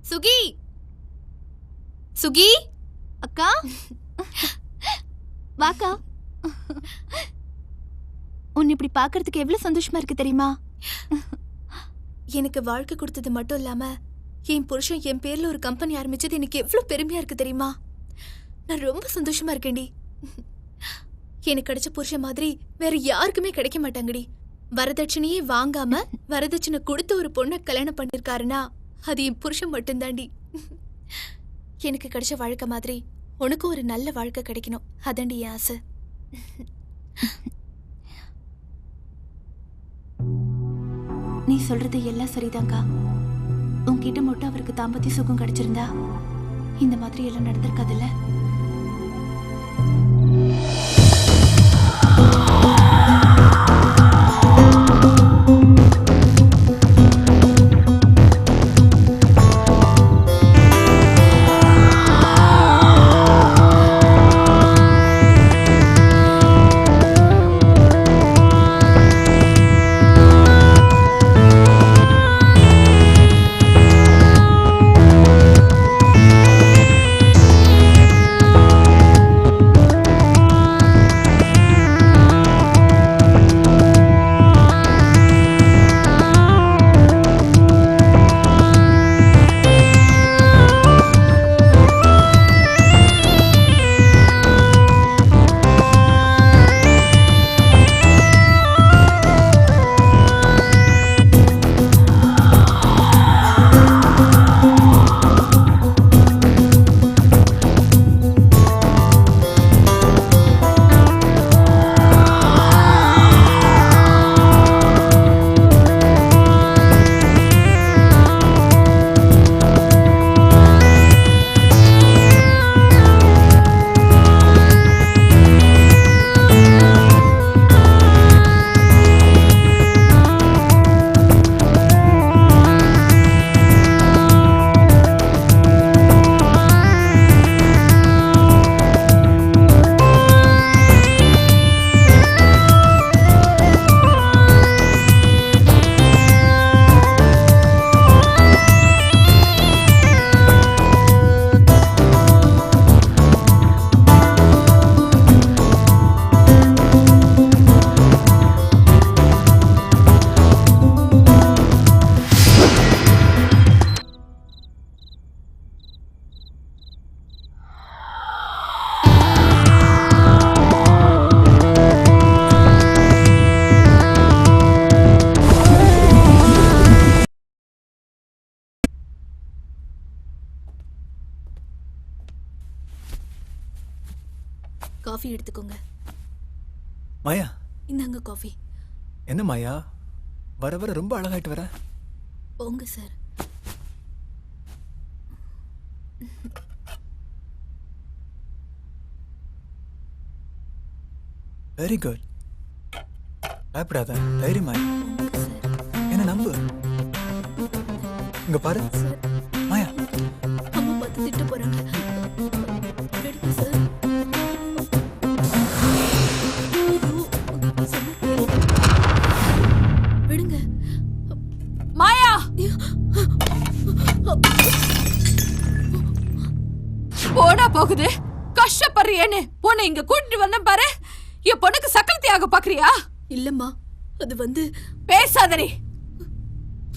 சுகி சுகி அக்கா வாக்கா. உன்னை இப்படி பாக்குறதுக்கு எவ்வளவு சந்தோஷமா இருக்கு தெரியுமா? எனக்கு வாழ்க்கை கொடுத்தது மட்டும் இல்லாம என் புருஷன் என் பேர்ல ஒரு கம்பெனி ஆரம்பிச்சது எனக்கு எவ்வளவு பெருமையா இருக்கு தெரியுமா? நான் ரொம்ப சந்தோஷமா இருக்கேன்டி. எனக்கு கிடைச்ச புருஷன் மாதிரி வேற யாருக்குமே கிடைக்க மாட்டாங்கடி. வரதட்சணையே வாங்காம வரதட்சணை கொடுத்து ஒரு பொண்ணை கல்யாணம் பண்ணிருக்காருன்னா அது என் புருஷன் மட்டும்தாண்டி. எனக்கு கிடைச்ச வாழ்க்கை மாதிரி உனக்கும் ஒரு நல்ல வாழ்க்கை கிடைக்கணும், அதாண்டி என் ஆசை. நீ சொல்றது எல்லாம் சரிதான்க்கா. உன்கிட்ட மட்டும் அவருக்கு தாம்பத்திய சுகம் கிடைச்சிருந்தா இந்த மாதிரி எல்லாம் நடந்திருக்காதுல்ல. காஃபி எடுத்துக்கோங்க. மாயா, இந்தாங்க காஃபி. என்ன மாயா, வர வர ரொம்ப அழகாயிட்டு வர. போங்க சார். Very good. பயப்படாத, தைரியமாய் என்ன நம்பு. இங்க பாரு மாயா, அம்மா பார்த்து திட்ட போறாங்க. எடுங்க சார். விடுங்க மாயா. போனா போகுது, கஷ்டப்படுறியேன்னு பொண்ணு இங்க கூட்டிட்டு வந்த பாரு. என் பொண்ணுக்கு சக்கரத்தையாக பாக்குறியா? இல்லம்மா, அது வந்து பேசாதடி.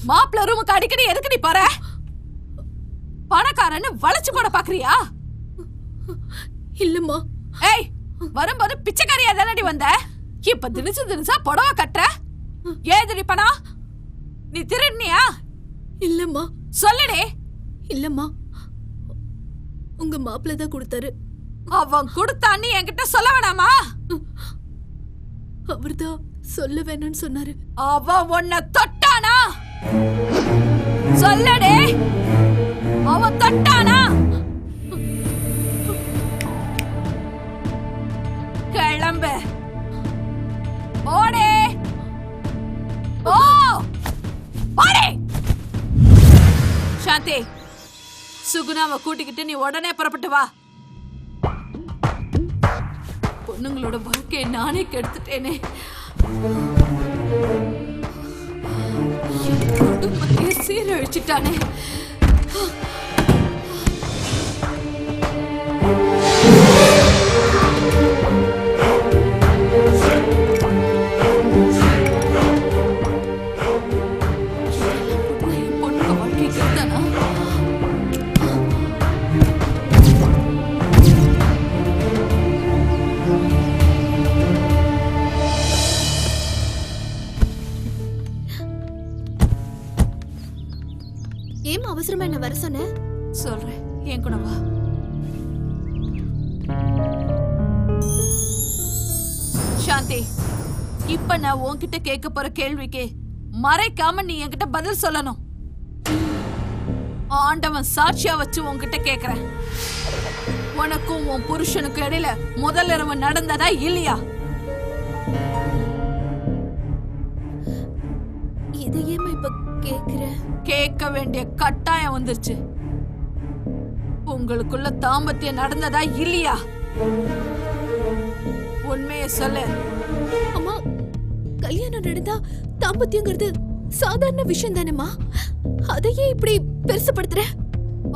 மாப்பிள்ள ரூமுக்கு அடிக்கடி எதுக்கு நீ போற? பணக்காரன்னு வளைச்சு போட பாக்குறியா? இல்லம்மா. ஏய், வரும்போது பிச்சைக்காரியா தானடி வந்த? இப்ப தினிசு தினிசா புடவை கட்டுற. ஏதுடி பணம்? நீ திருடுனியா? இல்லம்மா. சொல்லுடி. இல்லம்மா, உங்க மாப்பிள்ள தான் கொடுத்தாரு. அவன் கொடுத்தான்னு என்கிட்ட சொல்ல வேணாமா? அவர்தான் சொல்ல வேணும்னு சொன்னாரு. அவன் உன்னை தொட்டானா? சொல்லடே, அவன் தொட்டானா? கிளம்பு. ஓடே, ஓ ஓடே. சாந்தி, சுகுணாவை கூட்டிக்கிட்டு நீ உடனே புறப்பட்டு வா. பொண்ணுங்களோட வாழ்க்கையை நானே கெடுத்துட்டேனே. குடும்பத்தையே சீரழிச்சிட்டானே. ஏன் அவசரமா என்ன வர சொன்ன? சொல்றேன், என் கூட வா. சாந்தி, இப்ப நான் உன்கிட்ட கேட்க போற கேள்விக்கு மறைக்காம நீ என்கிட்ட பதில் சொல்லணும். ஆண்டவன் சாட்சியா வச்சு உன்கிட்ட கேக்குறேன். உனக்கும் உன் புருஷனுக்கும் இடையில முதல் இரவு நடந்ததா இல்லையா? இதையேமா இப்ப கேக்குற? கேட்க வேண்டிய கட்டாயம் வந்துருச்சு. உங்களுக்குள்ள தாம்பத்தியம் நடந்ததா இல்லையா? உண்மையை சொல்லு. அம்மா, கல்யாணம் நடந்தா தாம்பத்தியங்கிறது சாதாரண விஷயம் தானேம்மா. அதையே இப்படி பெருசுபடுத்துற?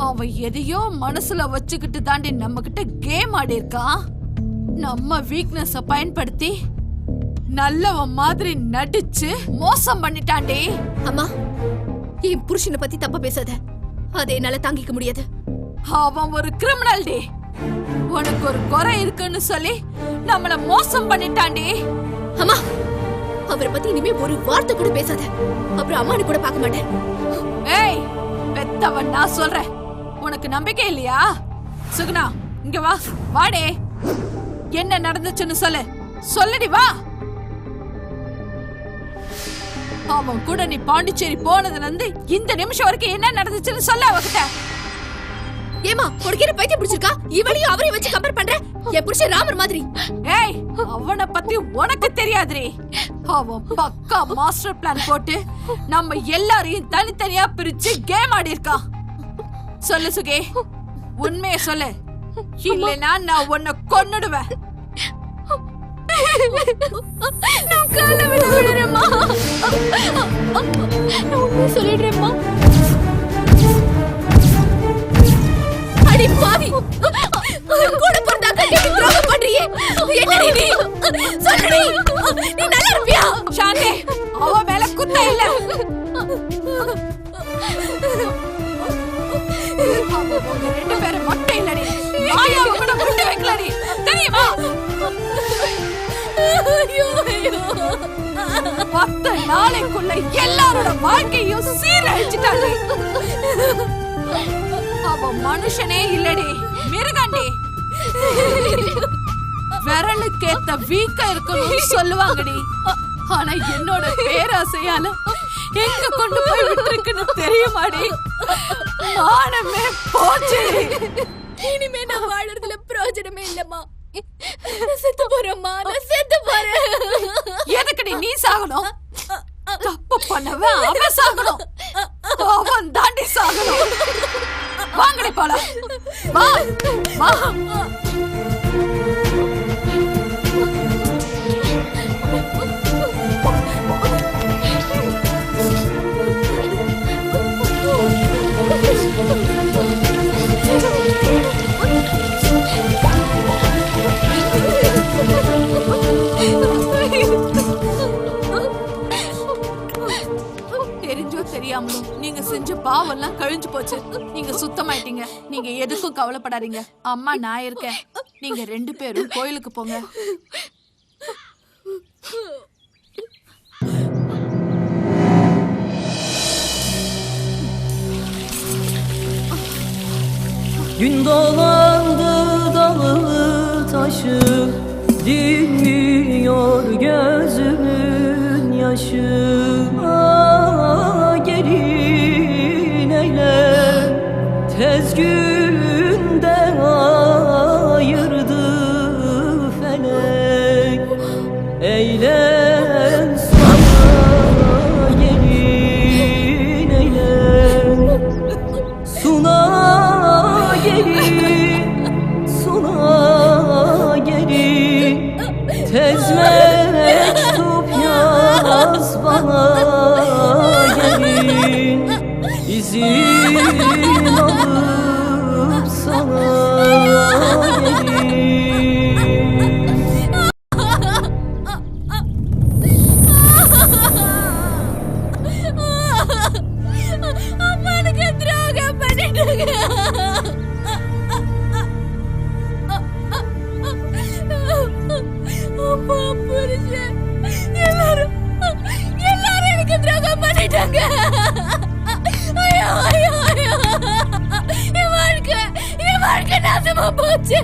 அவன் எதையோ மனசுல வச்சுக்கிட்டு தாண்டி நம்ம கிட்ட கேம் ஆடி இருக்கான். நம்ம வீக்னஸ பயன்படுத்தி நல்லவன் மாதிரி நடிச்சு மோசம் பண்ணிட்டாண்டி. அம்மா, என் புருஷனை பத்தி தப்பா பேசாத. அதை என்னால தாங்கிக்க முடியாது. அவன் ஒரு கிரிமினல் டி. உனக்கு ஒரு குறை இருக்குன்னு சொல்லி நம்மள மோசம் பண்ணிட்டாண்டி. அம்மா, அவரை பத்தி இனிமே ஒரு வார்த்தை கூட பேசாத. அப்புறம் அம்மானு கூட பார்க்க மாட்டேன். ஏய், பெத்தவன் நான் சொல்றேன். உனக்கு நம்பிக்கை இல்லையா? சுகுணா, இங்க வா. வாடே, என்ன நடந்துச்சுன்னு சொல்லு. சொல்லுடி, வா. அவன் கூட நீ பாண்டிச்சேரி போனதுல இருந்து இந்த நிமிஷம் வரைக்கும் என்ன நடந்துச்சுன்னு சொல்ல அவகிட்ட. ஏமா, உனக்கு என்ன பைத்தியம் பிடிச்சிருக்கா? இவளையும் அவரையும் வச்சு கம்பேர் பண்ற? என் புருஷன் ராமர் மாதிரி. ஏய், அவனை பத்தி உனக்கு தெரியாதுரி. அவன் பக்கா மாஸ்டர் பிளான் போட்டு நம்ம எல்லாரையும் தனித்தனியா பிரிச்சு கேம் ஆடி இருக்கான். சொல்லு சுகே, உண்மையை சொல்லு. இல்லைன்னா நான் உன்னை கொன்னுடுவேன். நான் கால விடுறேம்மா. நான் உண்மையை சொல்லிடுறேம்மா. அடி பாவி, கூட பிறந்தா கட்டிட்டு துரோகம் பண்றியே. என்னடி நீ? சொல்லுடி, நீ நல்லா இருப்பியா? சாந்தி, அவ மேல குத்த இல்ல. அவங்க 2 பேரும் மட்டும் இல்லடி, மாயாவை கூட விட்டு வைக்கலடி, தெரியுமா? 10 நாளைக்குள்ள எல்லாரோட வாழ்க்கையும் சீரழிச்சிட்டாங்க. அவ மனுஷனே இல்லடி, மிருகண்டி. விரலுக்கேத்த வீக்க இருக்கணும்னு சொல்லுவாங்கடி. ஆனா என்னோட பேராசையால எங்க கொண்டு போய் விட்டுருக்குன்னு தெரியுமாடி? மானமே போச்சு. இனிமே நான் வாழறதுல பிரயோஜனமே இல்லம்மா. நான் செத்து போறேம்மா, நான் செத்து போறேன். எதுக்குடி நீ சாகணும்? தப்பு பண்ணவன் அவன் சாகணும். அவன் தாண்டி சாகணும். வாங்கடி போலாம். வா வா. தெரிஞ்சோ தெரியாமலோ நீங்க செஞ்ச பாவெல்லாம் கழிஞ்சு போச்சு. நீங்க சுத்தமாயிட்டீங்க. நீங்க எதுக்கும் கவலைப்படாதீங்க. அம்மா நான் இருக்கேன். நீங்க 2 பேரும் கோயிலுக்கு போங்க. Gün dolandı dalı taşı, dinmiyor gözümün yaşı. Gelin eyle, tez günde ayırdı felek. Eğlen sana gelin eyle, suna gelin, suna gelin, tez mektup yaz bana gelin, izin alıp sana gelin. அம்மானுக்கு துரோகம் பண்ணிட்டாங்க. அம்மா, புருஷன் எல்லாரும் எனக்கு துரோகம் பண்ணிட்டாங்க. ஐயோ ஐயோ காணாம போச்சு.